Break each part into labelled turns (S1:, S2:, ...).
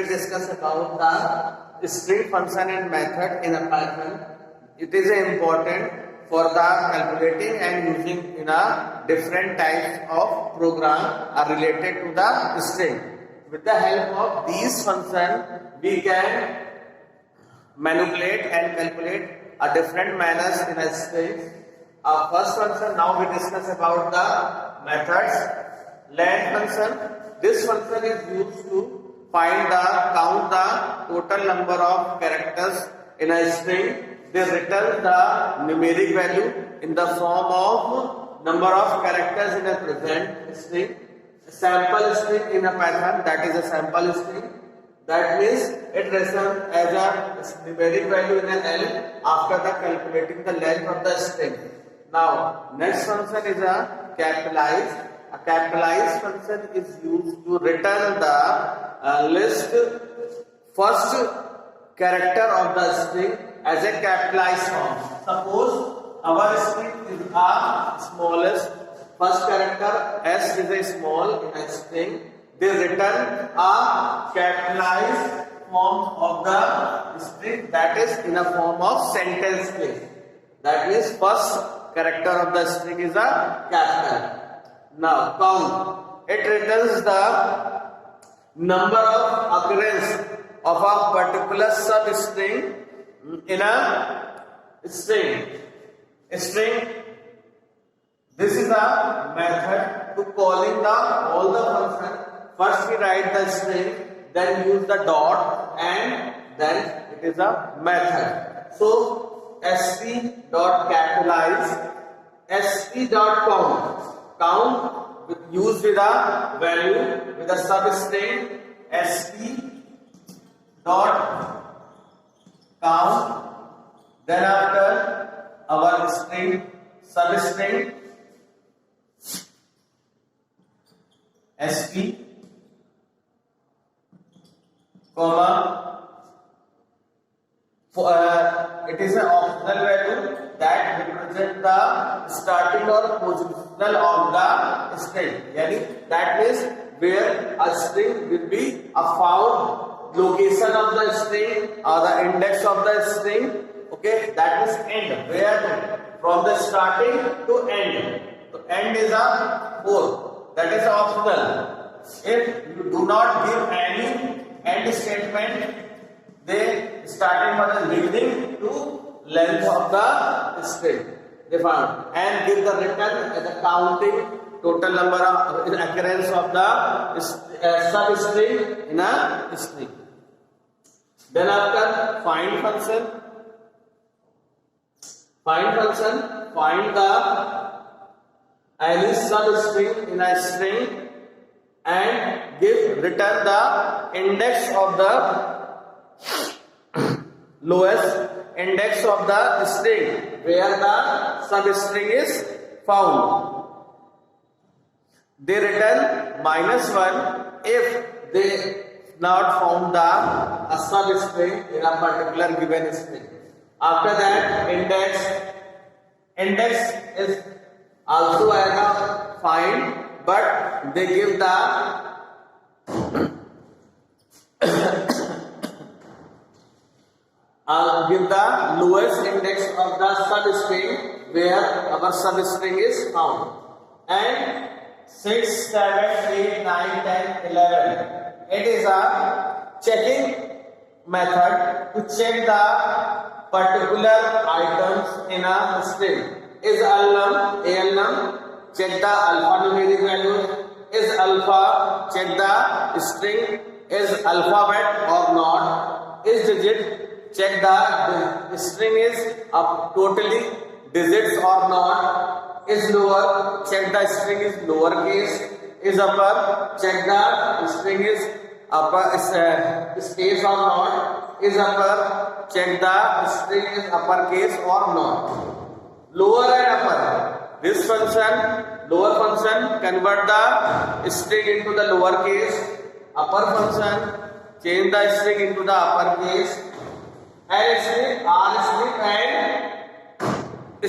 S1: will discuss about the string function and method in a Python. It is important for the calculating and using in a different types of program are related to the string. With the help of these functions, we can manipulate and calculate a different manners in a string. Our first function, now we discuss about the methods. Len function. This function is used to find the count the total number of characters in a string. They return the numeric value in the form of number of characters in a present string. Sample string in a Python, that is a sample string. That means it returns as a numeric value in an L after the calculating the length of the string. Now, next function is a capitalize. A capitalized function is used to return the list first character of the string as a capitalized form. Suppose our string is a smallest first character, S is a small in a string. They return a capitalized form of the string, that is in a form of sentence case. That means first character of the string is a capital. Now count. It returns the number of occurrence of a particular substring in a string. This is a method to calling the all the function. First we write the string, then use the dot, and then it is a method. So sp dot capitalize, sp dot count used with a value with a substring sp dot count. Then after our string substring sp comma it is an optional value that represent the starting or positional of the string. Yani that means where a string will be a found location of the string or the index of the string. Okay, that is end. Where from the starting to end. So end is a 4. That is optional. If you do not give any end statement, they starting from the beginning to length of the string they found, and give the return as the counting total number of occurrence of the substring in a string. Then after find function find the any substring in a string and return the index of the lowest index of the string where the substring is found. They return -1 if they not found the substring in a particular given string. After that, index is also as a find, but they give the give the lowest index of the substring where our substring is found. And 6, 7, 8, 9, 10, 11. It is a checking method to check the particular items in a string. Is alnum, check the alphanumeric value. Is alpha, check the string is alphabet or not. Is digit, check the string is totally digits or not. Is lower, check the string is lowercase. Is upper, check the string is upper space or not. Is upper, check the string is uppercase or not. Lower and upper. This function, lower function, convert the string into the lower case. Upper function, change the string into the uppercase. L strip, R strip, and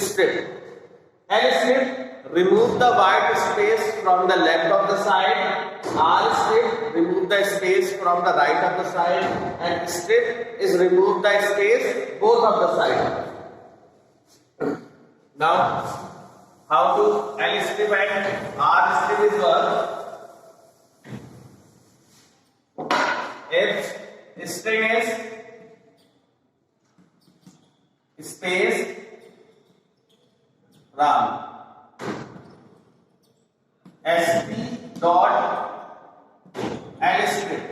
S1: strip. L strip, remove the white space from the left of the side. R strip remove the space from the right of the side, and strip is remove the space both of the side. Now, how to L strip and R strip is work? If string is space Ram, SP dot L strip.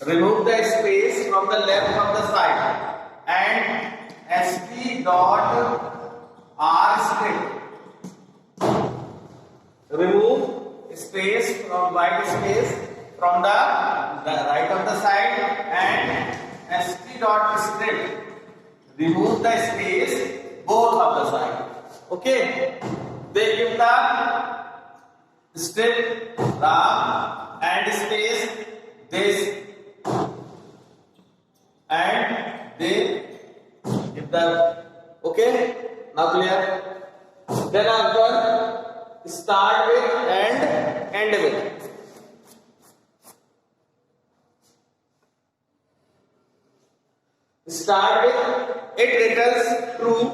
S1: Remove the space from the left of the side, and SP dot R strip. Remove space from white space from the right of the side, and SP dot strip. Remove the space both of the side. Okay, they give the strip Ram and space this, and they give the, okay, now clear. Then after start with and end with. Start with, it returns true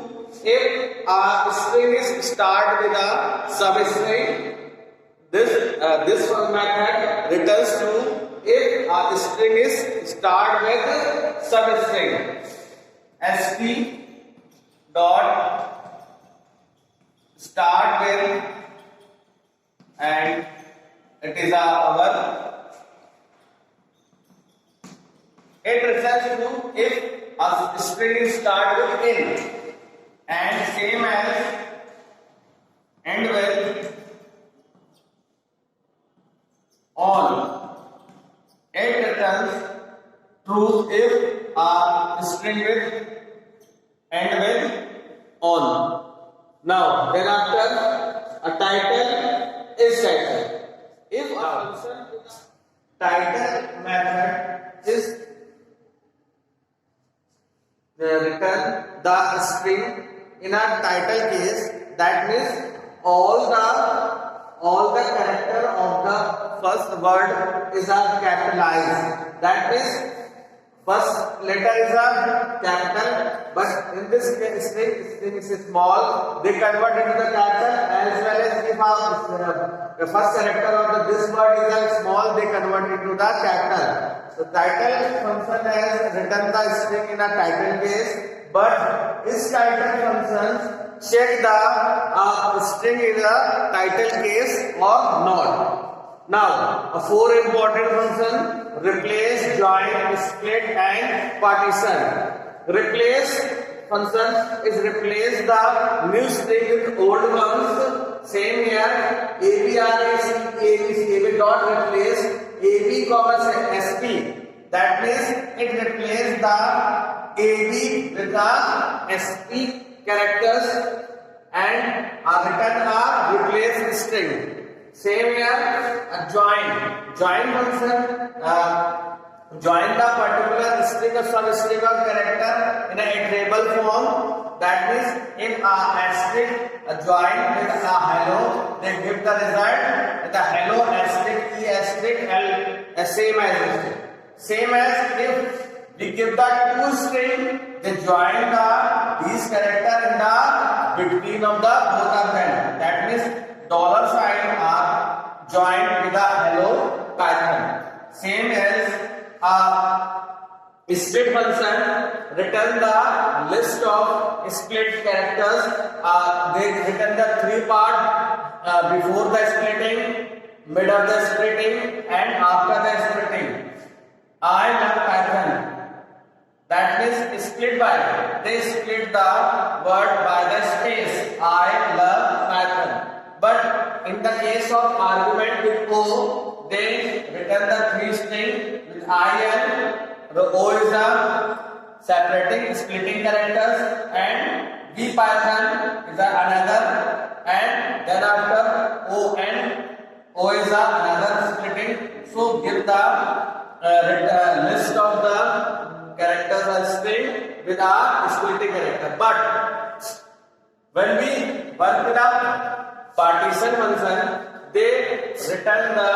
S1: if a string is start with a substring. This method returns true if a string is start with substring. SP dot start with, and it is our, it returns true if a string is start with in, and same as end with on. It returns true if a string with end with on. Now, then after a title is title. If a function with a title method is return the string in a title case, that means all the character of the first word is a capitalized. That means first letter is a capital, but in this case string is small, they convert into the capital, as well as if the first character of this word is a small, they convert into the capital. So title function has written the string in a title case, but this title function check the string in the title case or not. Now, 4 important function: replace, join, split, and partition. Replace function is replace the new string with old ones. Same here, AB dot replace AB comma SP. That means it replaces the AB with the SP characters and return a replace string. Same here, a join function join the particular string or substring or character in a iterable form. That means if a asterisk join with a hello, they give the result with a hello asterisk e asterisk l, same as same as if we give the two string, they join these character in the between of the both of them. That means $sign are joined with the hello Python. Same as split function return the list of split characters. They return the 3 part before the splitting, mid of the splitting, and after the splitting. I love Python. That means split by, they split the word by the space. I love Python. But in the case of argument with O, they return the 3 string with IL. The O is a separating, splitting characters, and V Python is another, and then after O is another splitting. So give the list of the characters or string with a splitting character. But when we work with a partition function, they return the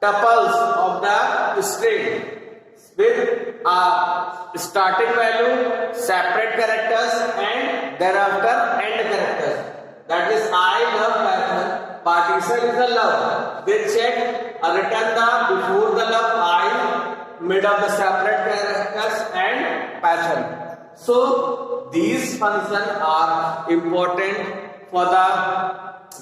S1: tuples of the string with a starting value, separate characters, and thereafter end characters. That is I love Python. Partition is the love. They check return the before the love I, mid of the separate characters, and Python. So these functions are important for the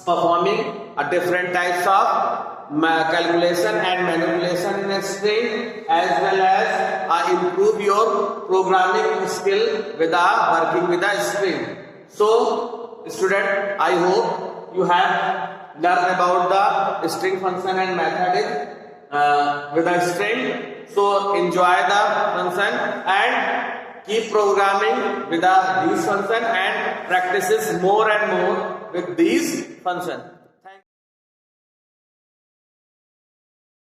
S1: performing a different types of calculation and manipulation in a string, as well as improve your programming skill with working with a string. So student, I hope you have learned about the string function and method with a string. So enjoy the function and keep programming with these function and practices more and more with these function.